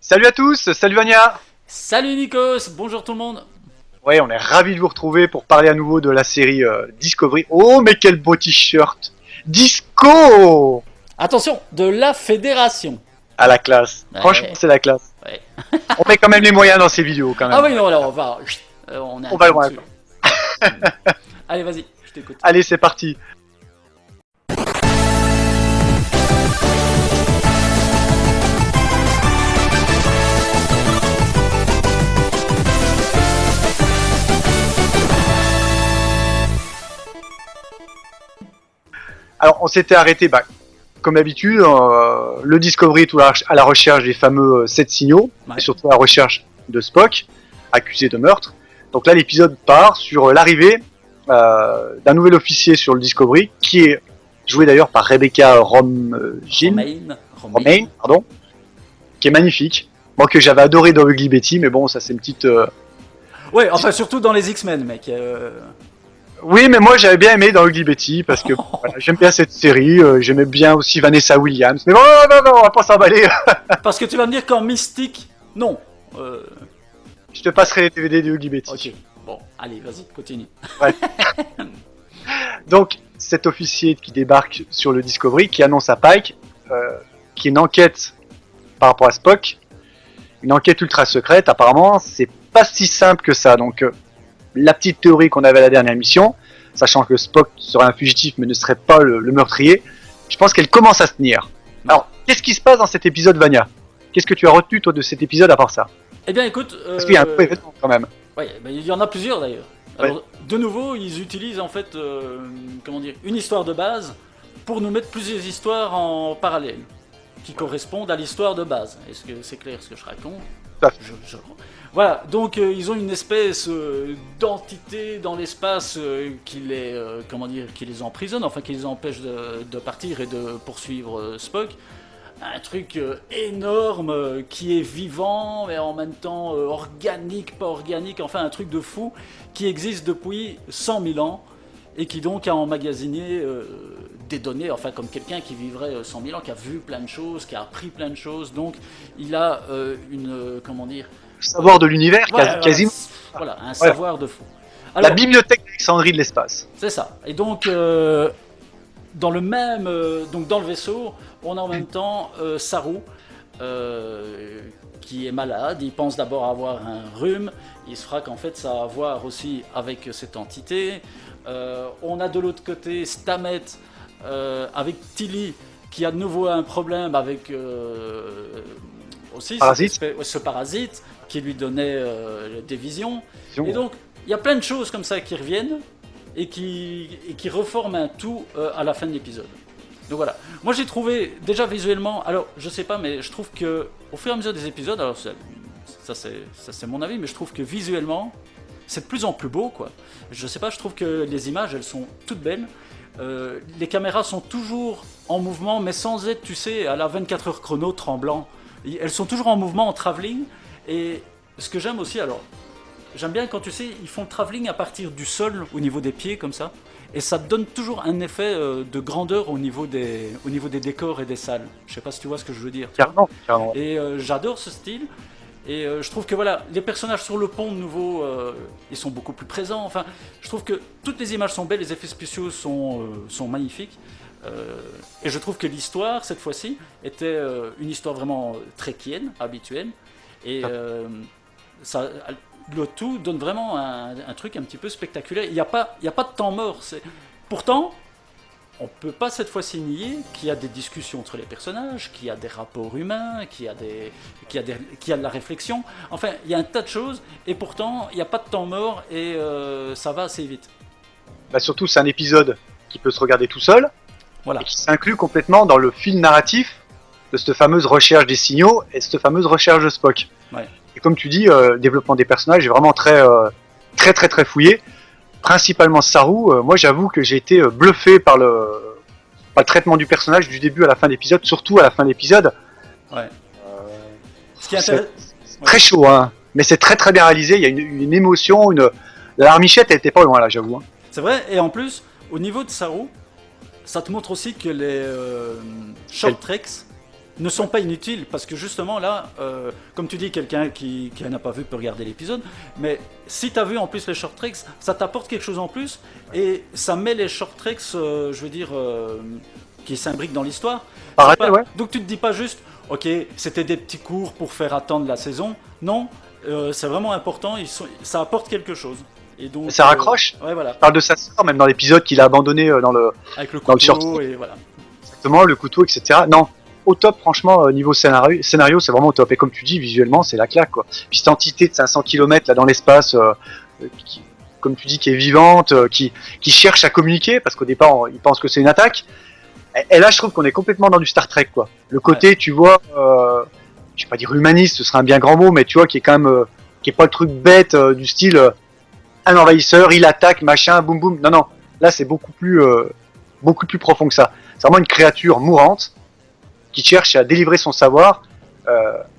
Salut à tous, salut Vania. Salut Nikos, bonjour tout le monde. Ouais, on est ravis de vous retrouver pour parler à nouveau de la série Discovery. Oh, mais quel beau t-shirt. Disco. Attention, de la fédération. À la classe. Ouais. Franchement, c'est la classe. Ouais. On met quand même les moyens dans ces vidéos quand même. Ah oui, non, là on va... On va loin. Allez, vas-y, je t'écoute. Allez, c'est parti. Alors, on s'était arrêté, comme d'habitude, le Discovery est à la recherche des fameux 7 signaux, Ouais. et surtout à la recherche de Spock, accusé de meurtre. Donc là, l'épisode part sur l'arrivée d'un nouvel officier sur le Discovery, qui est joué d'ailleurs par Rebecca Romijn, pardon, qui est magnifique. Moi que j'avais adoré dans Ugly Betty, mais bon, ça c'est une petite... Ouais, enfin surtout dans les X-Men, mec. Oui, mais moi j'avais bien aimé dans Ugly Betty parce que voilà, j'aime bien cette série. J'aimais bien aussi Vanessa Williams. Mais non, on va pas s'emballer. Parce que tu vas me dire qu'en Mystique, non. Je te passerai les DVD de Ugly Betty. Ok, bon, allez, vas-y, continue. Donc, cet officier qui débarque sur le Discovery, qui annonce à Pike qu'il y a une enquête par rapport à Spock, une enquête ultra secrète. Apparemment, c'est pas si simple que ça. Donc, la petite théorie qu'on avait à la dernière émission, sachant que Spock serait un fugitif mais ne serait pas le meurtrier, je pense qu'elle commence à se tenir. Alors, qu'est-ce qui se passe dans cet épisode, Vania? Qu'est-ce que tu as retenu, toi, de cet épisode à part ça? Eh bien, écoute... Parce qu'il y a un peu événement, quand même. Ouais, ben, il y en a plusieurs, d'ailleurs. Alors, de nouveau, ils utilisent, en fait, une histoire de base pour nous mettre plusieurs histoires en parallèle, qui correspondent à l'histoire de base. Est-ce que c'est clair ce que je raconte? Voilà, donc ils ont une espèce d'entité dans l'espace qui les emprisonne, enfin qui les empêche de partir et de poursuivre Spock. Un truc énorme qui est vivant mais en même temps organique, pas organique, enfin un truc de fou qui existe depuis 100 000 ans et qui donc a emmagasiné des données, enfin comme quelqu'un qui vivrait 100 000 ans, qui a vu plein de choses, qui a appris plein de choses, donc il a savoir de l'univers, quasiment. Voilà, un savoir de fou. Alors, la bibliothèque d'Alexandrie de l'espace. C'est ça. Et donc, dans le vaisseau, on a en même temps Saru, qui est malade. Il pense d'abord avoir un rhume. Il se fera qu'en fait, ça a à voir aussi avec cette entité. On a de l'autre côté Stamets avec Tilly, qui a de nouveau un problème avec aussi ce parasite qui lui donnait des visions. Et donc, il y a plein de choses comme ça qui reviennent et qui reforment un tout à la fin de l'épisode. Donc voilà. Moi, j'ai trouvé, déjà visuellement, alors je sais pas, mais je trouve que au fur et à mesure des épisodes, alors ça c'est mon avis, mais je trouve que visuellement, c'est de plus en plus beau, quoi. Je sais pas, je trouve que les images, elles sont toutes belles. Les caméras sont toujours en mouvement, mais sans être, tu sais, à la 24 heures chrono tremblant. Elles sont toujours en mouvement, en travelling. Et ce que j'aime aussi, alors, j'aime bien quand, tu sais, ils font le travelling à partir du sol, au niveau des pieds, comme ça. Et ça donne toujours un effet de grandeur au niveau des décors et des salles. Je sais pas si tu vois ce que je veux dire. Carrément. Et j'adore ce style. Et je trouve que voilà, les personnages sur le pont de nouveau, ils sont beaucoup plus présents. Enfin, je trouve que toutes les images sont belles, les effets spéciaux sont magnifiques. Et je trouve que l'histoire, cette fois-ci, était une histoire vraiment trekkienne, habituelle. Et le tout donne vraiment un truc un petit peu spectaculaire. Il n'y a pas de temps mort. Pourtant, on ne peut pas cette fois-ci nier qu'il y a des discussions entre les personnages, qu'il y a des rapports humains, qu'il y a de la réflexion. Enfin, il y a un tas de choses, et pourtant, il n'y a pas de temps mort, et ça va assez vite. Surtout, c'est un épisode qui peut se regarder tout seul, et qui s'inclut complètement dans le fil narratif de cette fameuse recherche des signaux et cette fameuse recherche de Spock. Ouais. Et comme tu dis, le développement des personnages est vraiment très fouillé. Principalement Saru, moi j'avoue que j'ai été bluffé par le traitement du personnage du début à la fin de l'épisode, surtout à la fin de l'épisode. Ouais. Ce qui est intéressant. Très chaud, hein, mais c'est très très bien réalisé, il y a une émotion, la larmichette elle était pas loin là, j'avoue. Hein. C'est vrai, et en plus, au niveau de Saru, ça te montre aussi que les short treks, ne sont pas inutiles, parce que justement là, comme tu dis, quelqu'un qui n'a pas vu peut regarder l'épisode, mais si tu as vu en plus les short tracks, ça t'apporte quelque chose en plus, et ça met les short tracks, je veux dire, qui s'imbriquent dans l'histoire. Ouais. Donc tu te dis pas juste, ok, c'était des petits cours pour faire attendre la saison, non, c'est vraiment important, ça apporte quelque chose. Et donc, ça raccroche. Ouais, voilà. Il parle de sa sœur, même dans l'épisode qu'il a abandonné avec le dans le short couteau, et voilà. Exactement, le couteau, etc. Non, au top, franchement, niveau scénario, c'est vraiment au top. Et comme tu dis, visuellement, c'est la claque, quoi. Puis cette entité de 500 km là dans l'espace, comme tu dis, qui est vivante, qui cherche à communiquer, parce qu'au départ, il pense que c'est une attaque. Et là, je trouve qu'on est complètement dans du Star Trek, quoi. Le côté, tu vois, je vais pas dire humaniste, ce serait un bien grand mot, mais tu vois, qui est quand même, qui est pas le truc bête du style, un envahisseur, il attaque, machin, boum boum. Non, non. Là, c'est beaucoup plus profond que ça. C'est vraiment une créature mourante qui cherche à délivrer son savoir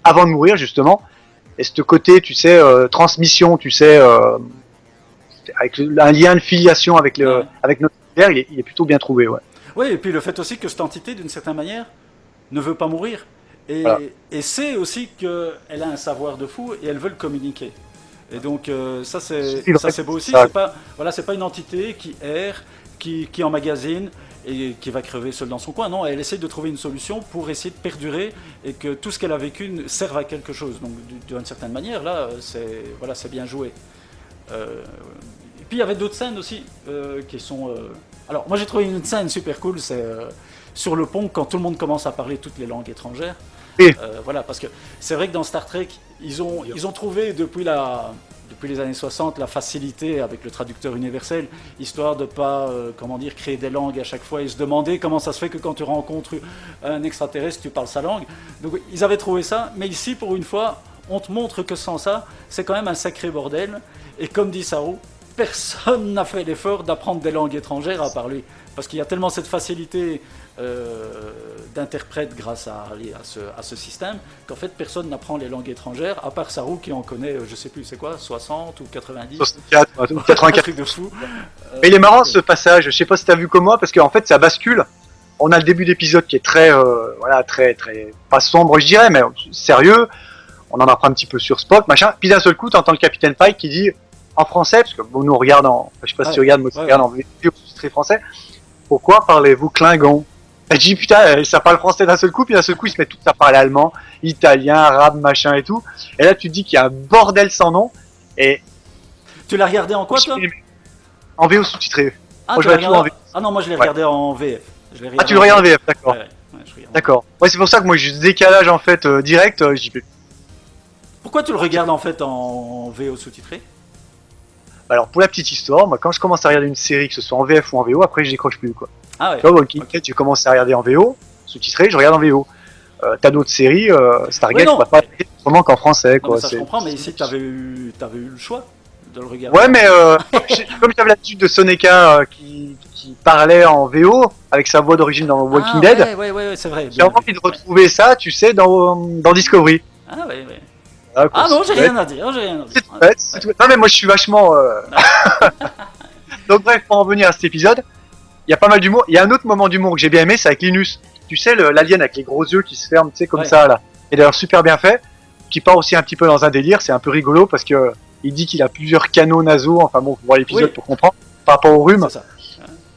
avant de mourir, justement. Et ce côté, tu sais, transmission, tu sais, avec un lien de filiation avec notre univers, il est plutôt bien trouvé, ouais. Oui, et puis le fait aussi que cette entité, d'une certaine manière, ne veut pas mourir. Et, Voilà. et c'est aussi qu'elle a un savoir de fou et elle veut le communiquer. Et donc ça c'est beau aussi. C'est pas une entité qui erre, qui emmagasine et qui va crever seule dans son coin. Non, elle essaie de trouver une solution pour essayer de perdurer et que tout ce qu'elle a vécu serve à quelque chose. Donc d'une certaine manière, là, c'est bien joué. Et puis il y avait d'autres scènes aussi qui sont... Alors moi j'ai trouvé une scène super cool, c'est sur le pont quand tout le monde commence à parler toutes les langues étrangères. Oui. Voilà, parce que c'est vrai que dans Star Trek, ils ont trouvé depuis les années 60 la facilité avec le traducteur universel, histoire de pas créer des langues à chaque fois et se demander comment ça se fait que quand tu rencontres un extraterrestre, tu parles sa langue. Donc ils avaient trouvé ça, mais ici pour une fois, on te montre que sans ça, c'est quand même un sacré bordel. Et comme dit Saru, personne n'a fait l'effort d'apprendre des langues étrangères à part lui. Parce qu'il y a tellement cette facilité d'interprète grâce à ce système qu'en fait personne n'apprend les langues étrangères à part Saru qui en connaît, je sais plus, c'est quoi, 60 ou 90 64 ou 84. Un truc de fou. Mais il est marrant ce passage, je sais pas si t'as vu comme moi, parce qu'en fait ça bascule. On a le début d'épisode qui est très, très, pas sombre je dirais, mais sérieux. On en apprend un petit peu sur Spock, machin. Puis d'un seul coup, t'entends le capitaine Pike qui dit en français, parce que bon, nous on regarde je sais pas si tu regardes, moi je regarde en vidéo sous-titré français. Pourquoi parlez-vous Klingon? Elle dit putain, ça parle français d'un seul coup, puis d'un seul coup ils se mettent tous à parler allemand, italien, arabe, machin et tout. Et là tu te dis qu'il y a un bordel sans nom. Et tu l'as regardé en quoi toi? En VO sous-titré. Ah, non, moi je l'ai regardé en VF. Tu le regardes en VF, d'accord. Ouais, d'accord. Ouais, c'est pour ça que moi j'ai ce décalage en fait direct. Pourquoi tu le regardes en fait en VO sous-titré? Alors pour la petite histoire, moi quand je commence à regarder une série, que ce soit en VF ou en VO, après je décroche plus quoi. Ah ouais. Tu vois, Walking Dead, j'ai commencé à regarder en VO, sous-titré, je regarde en VO. T'as d'autres séries, Stargate, je ne pas autrement qu'en français quoi. Non, mais ça je comprends, mais ici t'avais eu le choix de le regarder. Ouais, mais comme j'avais l'habitude de Soneca qui parlait en VO avec sa voix d'origine dans Walking Dead, ouais, c'est vrai. j'ai envie de retrouver ça, tu sais, dans Discovery. Ah ouais. Ah non, j'ai rien à dire. C'est tout. Non mais moi je suis vachement... Donc bref, pour en venir à cet épisode, il y a pas mal d'humour. Il y a un autre moment d'humour que j'ai bien aimé, c'est avec Linus. Tu sais, l'alien avec les gros yeux qui se ferment, tu sais, comme ça là. Et d'ailleurs super bien fait, qui part aussi un petit peu dans un délire, c'est un peu rigolo parce que il dit qu'il a plusieurs canaux nasaux, enfin bon, faut voir l'épisode pour comprendre, par rapport au rhume.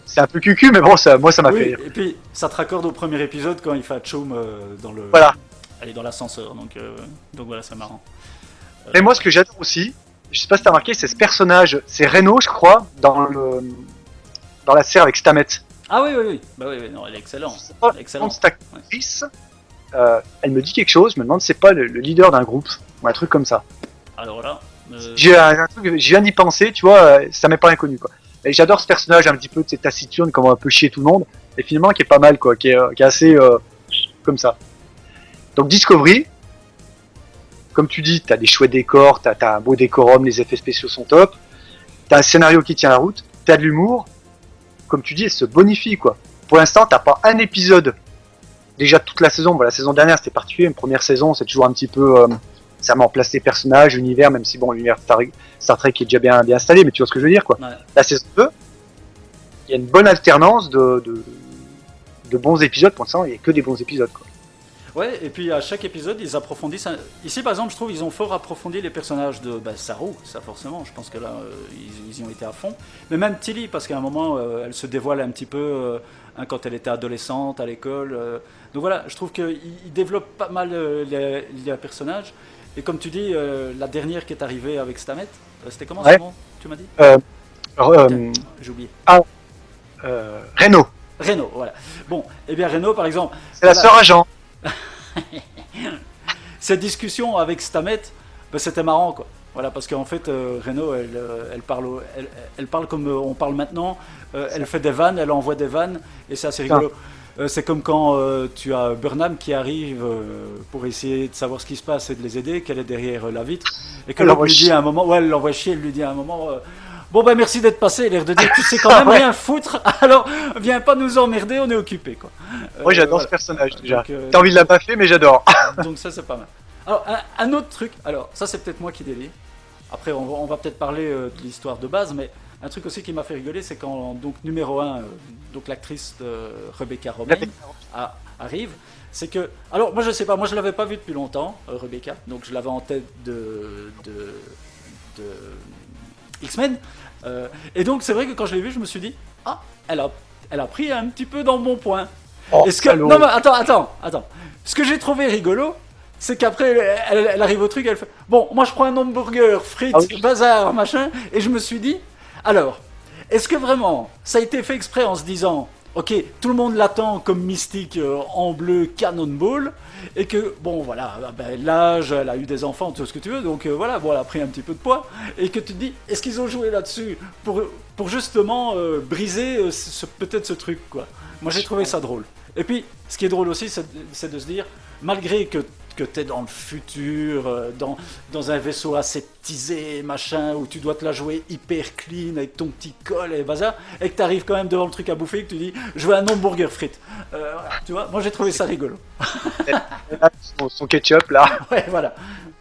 C'est un peu cucu, mais bon, moi ça m'a fait rire. Et puis ça te raccorde au premier épisode quand il fait Atchoum dans le... Voilà. Elle est dans l'ascenseur, donc voilà, c'est marrant. Mais moi, ce que j'adore aussi, je sais pas si t'as remarqué, c'est ce personnage, c'est Reno, je crois, dans la série avec Stamets. Ah oui. Bah oui, non, elle est excellente. Cette actrice, elle me dit quelque chose, je me demande si c'est pas le leader d'un groupe, ou un truc comme ça. Alors là... J'ai un truc, je viens d'y penser, tu vois, ça m'est pas inconnu, quoi. Et j'adore ce personnage un petit peu de cette taciturne, comment on peut chier tout le monde, et finalement qui est pas mal, quoi, qui est assez comme ça. Donc Discovery, comme tu dis, t'as des chouettes décors, t'as un beau décorum, les effets spéciaux sont top, t'as un scénario qui tient la route, t'as de l'humour, comme tu dis, elle se bonifie quoi. Pour l'instant, t'as pas un épisode, déjà toute la saison, la saison dernière c'était particulier, une première saison c'est toujours un petit peu, ça met en place les personnages, l'univers, même si bon l'univers Star Trek est déjà bien installé, mais tu vois ce que je veux dire quoi. Ouais. La saison 2, il y a une bonne alternance de bons épisodes, pour l'instant il y a que des bons épisodes quoi. Ouais, et puis à chaque épisode, ils approfondissent. Ici, par exemple, je trouve ils ont fort approfondi les personnages de Saru, ça forcément. Je pense que là, ils y ont été à fond. Mais même Tilly, parce qu'à un moment, elle se dévoile un petit peu quand elle était adolescente à l'école. Donc voilà, je trouve qu'ils développent pas mal les personnages. Et comme tu dis, la dernière qui est arrivée avec Stamets, c'était comment son nom, tu m'as dit J'ai oublié. Reno. Reno, voilà. Bon, eh bien Reno, par exemple. C'est la sœur agent. Cette discussion avec Stamets, c'était marrant, quoi. Voilà, parce qu'en fait, Reno, elle parle comme on parle maintenant. Elle fait des vannes, elle envoie des vannes, et c'est assez rigolo. C'est comme quand tu as Burnham qui arrive pour essayer de savoir ce qui se passe et de les aider, qu'elle est derrière la vitre, et que l'autre lui dit à un moment, ouais, elle l'envoie chier, elle lui dit à un moment, bon ben merci d'être passé, l'air de dire, tu sais quand même rien foutre, alors viens pas nous emmerder, on est occupé, quoi. Oui, j'adore ce personnage déjà. T'as envie de la baffer, mais j'adore. Donc ça, c'est pas mal. Alors, un autre truc, alors ça c'est peut-être moi qui délire. Après, on va peut-être parler de l'histoire de base, mais un truc aussi qui m'a fait rigoler, c'est quand, donc, numéro 1, donc l'actrice Rebecca Romijn arrive. C'est que, alors moi je sais pas, moi je l'avais pas vue depuis longtemps, Rebecca, donc je l'avais en tête de X-Men. Et donc c'est vrai que quand je l'ai vue, je me suis dit, ah, elle a pris un petit peu dans mon point. Oh, Est-ce que... Non mais attends. Ce que j'ai trouvé rigolo, c'est qu'après elle arrive au truc, elle fait, bon, moi je prends un hamburger, frites, bazar, machin, et je me suis dit, alors, est-ce que vraiment ça a été fait exprès en se disant, ok, tout le monde l'attend comme Mystique en bleu Cannonball, et que, bon, voilà, l'âge, elle a eu des enfants, tout ce que tu veux, donc voilà, bon, elle a pris un petit peu de poids, et que tu te dis, est-ce qu'ils ont joué là-dessus pour justement briser peut-être ce truc, quoi. Moi, j'ai trouvé ça drôle. Et puis, ce qui est drôle aussi, c'est de se dire, malgré que tu es dans le futur, dans un vaisseau aseptisé, machin, où tu dois te la jouer hyper clean avec ton petit col et bazar, et que tu arrives quand même devant le truc à bouffer et que tu dis je veux un hamburger frites. Tu vois, moi j'ai trouvé ça rigolo. Son ketchup là. Ouais, voilà.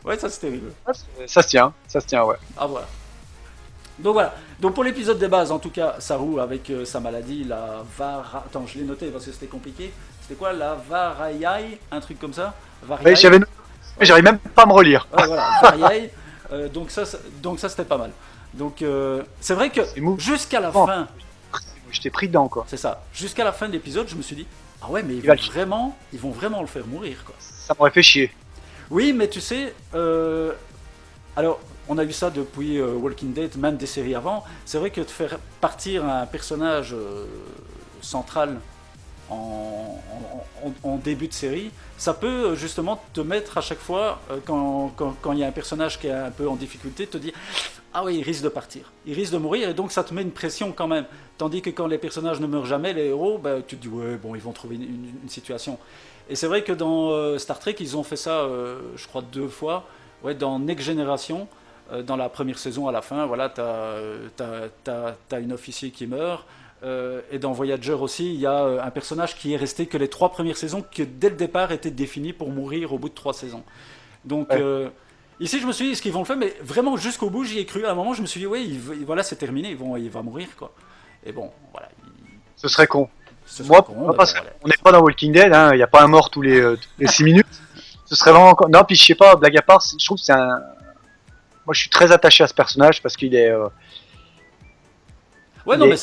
Ouais, ça c'était rigolo. Ça se tient, ouais. Ah voilà. Donc voilà. Donc pour l'épisode des bases, en tout cas, Saru avec sa maladie, la Attends, je l'ai noté parce que c'était compliqué. C'était quoi, la Varayai, un truc comme ça? Oui, j'arrive même pas à me relire. Ouais, voilà, Varayai. Donc ça c'était pas mal. Donc c'est vrai que jusqu'à la fin, je t'ai pris dedans, quoi. C'est ça. Jusqu'à la fin de l'épisode, je me suis dit, ah ouais, mais ils vont vraiment le faire mourir, quoi. Ça m'aurait fait chier. Oui, mais tu sais, alors on a vu ça depuis Walking Dead, même des séries avant. C'est vrai que de faire partir un personnage central en début de série, ça peut justement te mettre à chaque fois, quand il y a un personnage qui est un peu en difficulté, te dire ah oui, il risque de partir, il risque de mourir, et donc ça te met une pression quand même. Tandis que quand les personnages ne meurent jamais, les héros, tu te dis ouais, bon, ils vont trouver une situation. Et c'est vrai que dans Star Trek, ils ont fait ça, je crois 2 fois, ouais, dans Next Generation. Dans la première saison, à la fin, voilà, t'as une officier qui meurt. Et dans Voyager aussi, il y a un personnage qui est resté que les 3 premières saisons, qui dès le départ était défini pour mourir au bout de 3 saisons. Donc ici, je me suis dit, est-ce qu'ils vont le faire? Mais vraiment, jusqu'au bout, j'y ai cru. À un moment, je me suis dit, oui, voilà, c'est terminé, il va mourir, quoi. Et bon, voilà. Ce serait con. On n'est pas dans Walking Dead, il n'y a pas un mort tous les 6 minutes. Ce serait vraiment... Non, puis je sais pas, blague à part, je trouve que c'est un... Moi, je suis très attaché à ce personnage parce qu'il est... Ouais, non, mais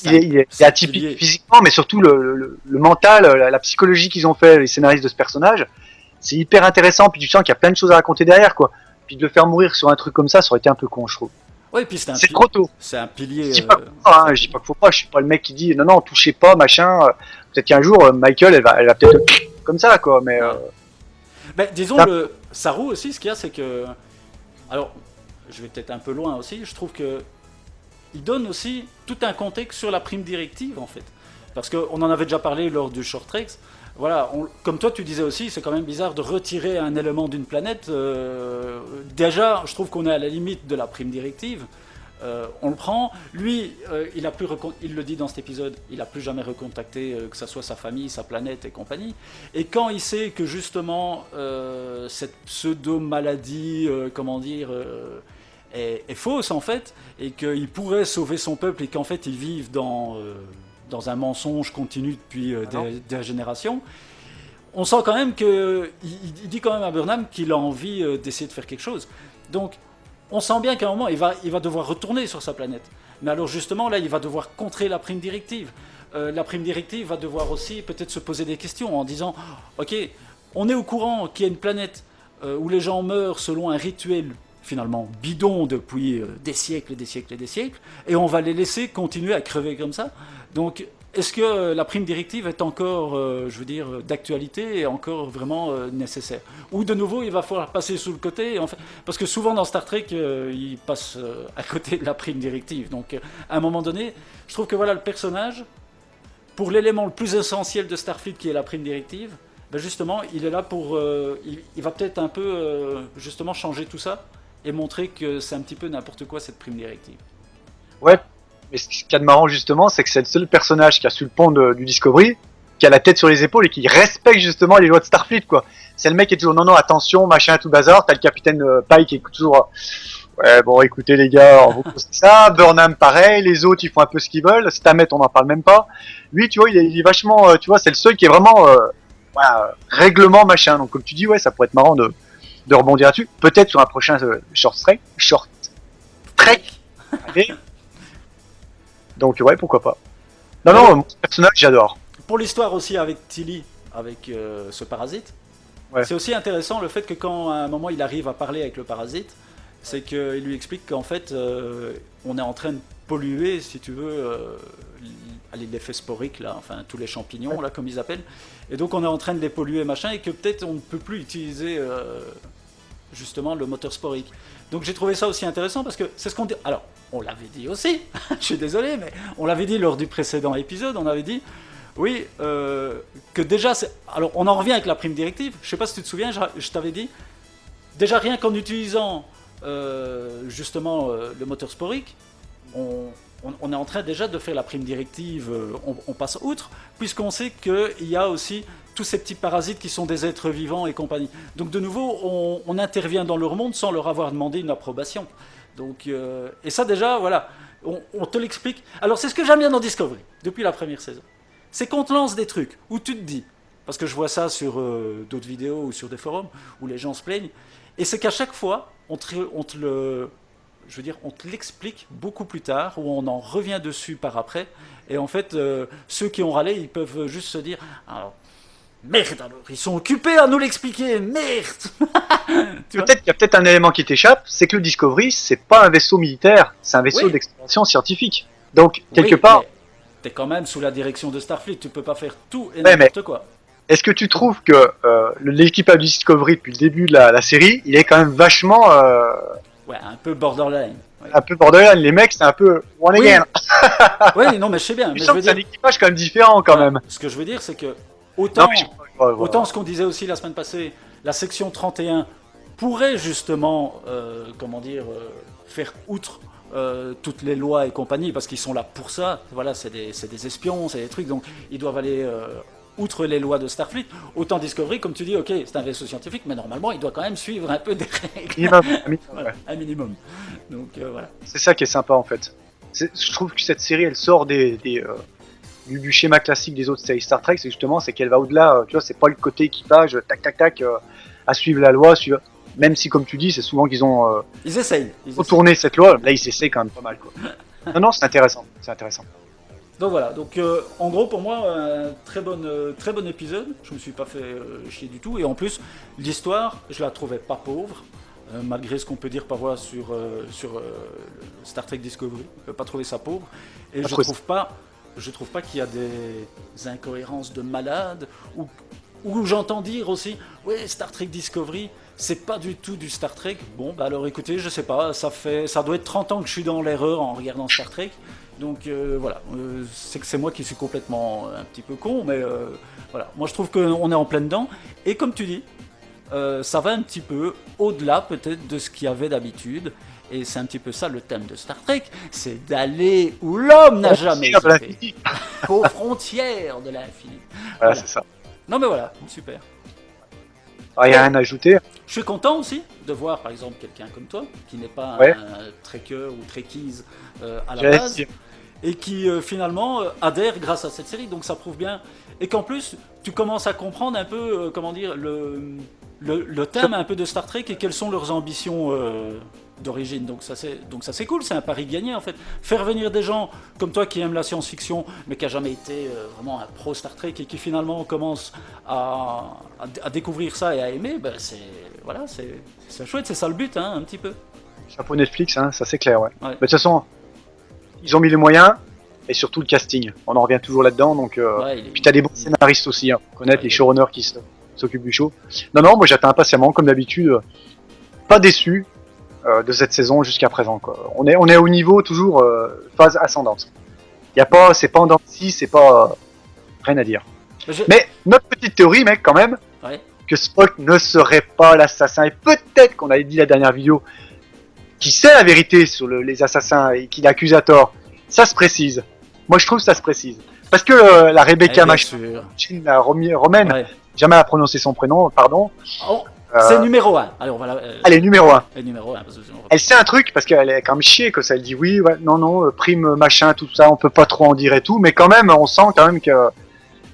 il est atypique physiquement, mais surtout le mental, la psychologie qu'ils ont fait, les scénaristes de ce personnage, c'est hyper intéressant. Puis tu sens qu'il y a plein de choses à raconter derrière, quoi. Puis de le faire mourir sur un truc comme ça aurait été un peu con, je trouve. Ouais, puis c'est trop tôt. C'est un pilier. Je dis pas qu'il faut pas. Je suis pas le mec qui dit non, touchez pas, machin. Peut-être qu'un jour, Michael, elle va peut-être comme ça, quoi. Mais disons le Saru aussi, ce qu'il y a, c'est que, alors, je vais peut-être un peu loin aussi. Je trouve que il donne aussi tout un contexte sur la prime directive, en fait. Parce qu'on en avait déjà parlé lors du Short Treks. Voilà, comme toi tu disais aussi, c'est quand même bizarre de retirer un élément d'une planète. Déjà, je trouve qu'on est à la limite de la prime directive. On le prend. Lui, il le dit dans cet épisode, il n'a plus jamais recontacté, que ce soit sa famille, sa planète et compagnie. Et quand il sait que justement, cette pseudo-maladie, est fausse en fait, et qu'il pourrait sauver son peuple, et qu'en fait ils vivent dans un mensonge continu depuis des générations, on sent quand même il dit quand même à Burnham qu'il a envie d'essayer de faire quelque chose. Donc, on sent bien qu'à un moment, il va devoir retourner sur sa planète. Mais alors justement, là, il va devoir contrer la prime directive. La prime directive va devoir aussi peut-être se poser des questions en disant, ok, on est au courant qu'il y a une planète où les gens meurent selon un rituel finalement bidon depuis des siècles et des siècles et des siècles, et on va les laisser continuer à crever comme ça. Donc, est-ce que la prime directive est encore, je veux dire, d'actualité et encore vraiment nécessaire? Ou de nouveau, il va falloir passer sous le côté, en fait, parce que souvent dans Star Trek, il passe à côté de la prime directive. Donc, à un moment donné, je trouve que voilà, le personnage, pour l'élément le plus essentiel de Starfleet qui est la prime directive, ben justement, il est là pour, il va peut-être un peu justement changer tout ça et montrer que c'est un petit peu n'importe quoi cette prime directive. Ouais. Mais ce qu'il y a de marrant justement, c'est que c'est le seul personnage qui a su le pont du Discovery, qui a la tête sur les épaules et qui respecte justement les lois de Starfleet, quoi. C'est le mec qui est toujours non, attention, machin, tout bazar. T'as le capitaine Pike qui est toujours ouais, bon, écoutez les gars, on vous pose ça. Burnham pareil, les autres ils font un peu ce qu'ils veulent. Stamets on n'en parle même pas. Lui, tu vois, il est vachement, tu vois, c'est le seul qui est vraiment voilà, règlement machin. Donc comme tu dis, ouais, ça pourrait être marrant de rebondir là-dessus. Peut-être sur un prochain short trek. Allez. Donc ouais, pourquoi pas. Non, mon personnage, j'adore. Pour l'histoire aussi avec Tilly, avec ce parasite, ouais. C'est aussi intéressant le fait que quand à un moment il arrive à parler avec le parasite, c'est qu'il lui explique qu'en fait on est en train de polluer, si tu veux, l'effet sporique, là, enfin tous les champignons, là, comme ils appellent. Et donc on est en train de les polluer, machin, et que peut-être on ne peut plus utiliser justement le moteur sporique. Donc j'ai trouvé ça aussi intéressant parce que c'est ce qu'on dit. Alors, on l'avait dit aussi, je suis désolé, mais on l'avait dit lors du précédent épisode, on avait dit, oui, que déjà, alors on en revient avec la prime directive, je sais pas si tu te souviens, je t'avais dit, déjà rien qu'en utilisant justement le moteur sporique, on est en train déjà de faire la prime directive, on passe outre, puisqu'on sait qu'il y a aussi tous ces petits parasites qui sont des êtres vivants et compagnie. Donc de nouveau, on intervient dans leur monde sans leur avoir demandé une approbation. Donc, et ça déjà, voilà, on te l'explique. Alors c'est ce que j'aime bien dans Discovery, depuis la première saison. C'est qu'on te lance des trucs où tu te dis, parce que je vois ça sur d'autres vidéos ou sur des forums où les gens se plaignent, et c'est qu'à chaque fois, on te l'explique beaucoup plus tard, où on en revient dessus par après, et en fait, ceux qui ont râlé, ils peuvent juste se dire, alors, merde alors, ils sont occupés à nous l'expliquer, merde. Peut-être qu'il y a peut-être un élément qui t'échappe, c'est que le Discovery, c'est pas un vaisseau militaire, c'est un vaisseau d'exploration scientifique. Donc, quelque part... T'es quand même sous la direction de Starfleet, tu peux pas faire tout et n'importe quoi. Est-ce que tu trouves que l'équipage du Discovery, depuis le début de la série, il est quand même vachement... Ouais, un peu borderline. Ouais. Un peu borderline, les mecs, c'est un peu one again. Oui, non, mais je sais bien. Mais je sens que c'est un équipage quand même différent, quand même. Ce que je veux dire, c'est que autant ce qu'on disait aussi la semaine passée, la section 31 pourrait justement, faire outre toutes les lois et compagnie, parce qu'ils sont là pour ça. Voilà, c'est des espions, c'est des trucs, donc ils doivent aller... outre les lois de Starfleet, autant Discovery, comme tu dis, ok, c'est un vaisseau scientifique, mais normalement, il doit quand même suivre un peu des règles. Voilà, un minimum. Donc, voilà. C'est ça qui est sympa, en fait. Je trouve que cette série, elle sort du schéma classique des autres séries Star Trek, c'est qu'elle va au-delà, tu vois, c'est pas le côté équipage, tac, à suivre la loi, même si, comme tu dis, c'est souvent qu'ils ont ils essayent. retourné cette loi, là, ils essaient quand même pas mal, quoi. Non, c'est intéressant. Donc voilà, en gros pour moi un très bon épisode, je me suis pas fait chier du tout, et en plus l'histoire je la trouvais pas pauvre, malgré ce qu'on peut dire parfois sur Star Trek Discovery, je n'ai pas trouvé ça pauvre, et je trouve pas qu'il y a des incohérences de malade, ou j'entends dire aussi, ouais, Star Trek Discovery c'est pas du tout du Star Trek. Bon bah alors écoutez, je sais pas, ça doit être 30 ans que je suis dans l'erreur en regardant Star Trek. Donc voilà, c'est que c'est moi qui suis complètement un petit peu con, mais voilà, moi je trouve qu'on est en plein dedans, et comme tu dis, ça va un petit peu au-delà peut-être de ce qu'il y avait d'habitude, et c'est un petit peu ça le thème de Star Trek, c'est d'aller où l'homme n'a jamais été, aux frontières de l'infini. Voilà, c'est ça. Non mais voilà, super. Il n'y a rien à ajouter. Je suis content aussi de voir par exemple quelqu'un comme toi, qui n'est pas un trekker ou trekkies à la base, et qui finalement adhèrent grâce à cette série. Donc ça prouve bien. Et qu'en plus, tu commences à comprendre un peu, comment dire, le thème un peu de Star Trek et quelles sont leurs ambitions d'origine. Donc ça c'est cool, c'est un pari gagné en fait. Faire venir des gens comme toi qui aiment la science-fiction mais qui a jamais été vraiment un pro Star Trek et qui finalement commence à découvrir ça et à aimer, ben c'est chouette, c'est ça le but hein, un petit peu. Chapeau Netflix, hein, ça c'est clair, ouais. Ouais. Mais de toute façon, ils ont mis les moyens et surtout le casting. On en revient toujours là-dedans, donc. Puis t'as des bons scénaristes aussi, hein, faut connaître les showrunners qui s'occupent du show. Non, moi j'attends impatiemment, comme d'habitude, pas déçu de cette saison jusqu'à présent, quoi. On est au niveau toujours phase ascendante. C'est pas en dents de scie, c'est pas rien à dire. Mais notre petite théorie, mec, quand même, que Spock ne serait pas l'assassin, et peut-être qu'on avait dit la dernière vidéo, qui sait la vérité sur les assassins et qui l'accuse à tort, ça se précise. Moi je trouve que ça se précise. Parce que la Rebecca la romaine, jamais à prononcer son prénom, pardon. Oh, c'est numéro 1. Allez, on va elle est numéro 1. Elle est numéro 1 parce que elle sait un truc, parce qu'elle est quand même chiée, que ça, elle dit oui, ouais, non, prime, machin, tout ça, on peut pas trop en dire et tout, mais quand même, on sent quand même qu'il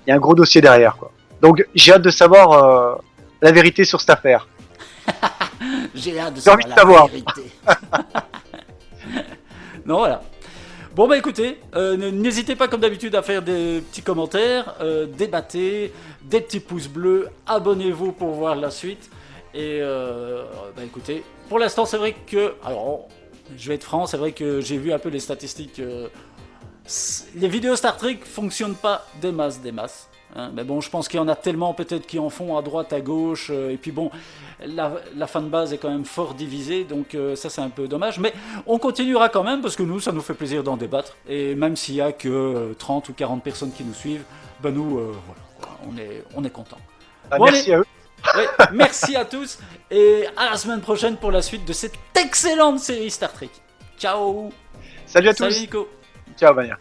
y a un gros dossier derrière, quoi. Donc j'ai hâte de savoir la vérité sur cette affaire. J'ai hâte de savoir la vérité. Non, voilà. Bon bah écoutez, n'hésitez pas comme d'habitude à faire des petits commentaires, débattez, des petits pouces bleus, abonnez-vous pour voir la suite. Et bah écoutez, pour l'instant c'est vrai que, alors je vais être franc, c'est vrai que j'ai vu un peu les statistiques, les vidéos Star Trek fonctionnent pas des masses. Hein, mais bon, je pense qu'il y en a tellement peut-être qui en font à droite, à gauche, et puis bon, la fanbase est quand même fort divisée, donc ça c'est un peu dommage, mais on continuera quand même, parce que nous, ça nous fait plaisir d'en débattre, et même s'il y a que 30 ou 40 personnes qui nous suivent, ben nous, voilà, on est contents. Bon, merci à eux. Ouais, merci à tous, et à la semaine prochaine pour la suite de cette excellente série Star Trek. Ciao. Salut à tous. Salut Nico. Ciao, Bania.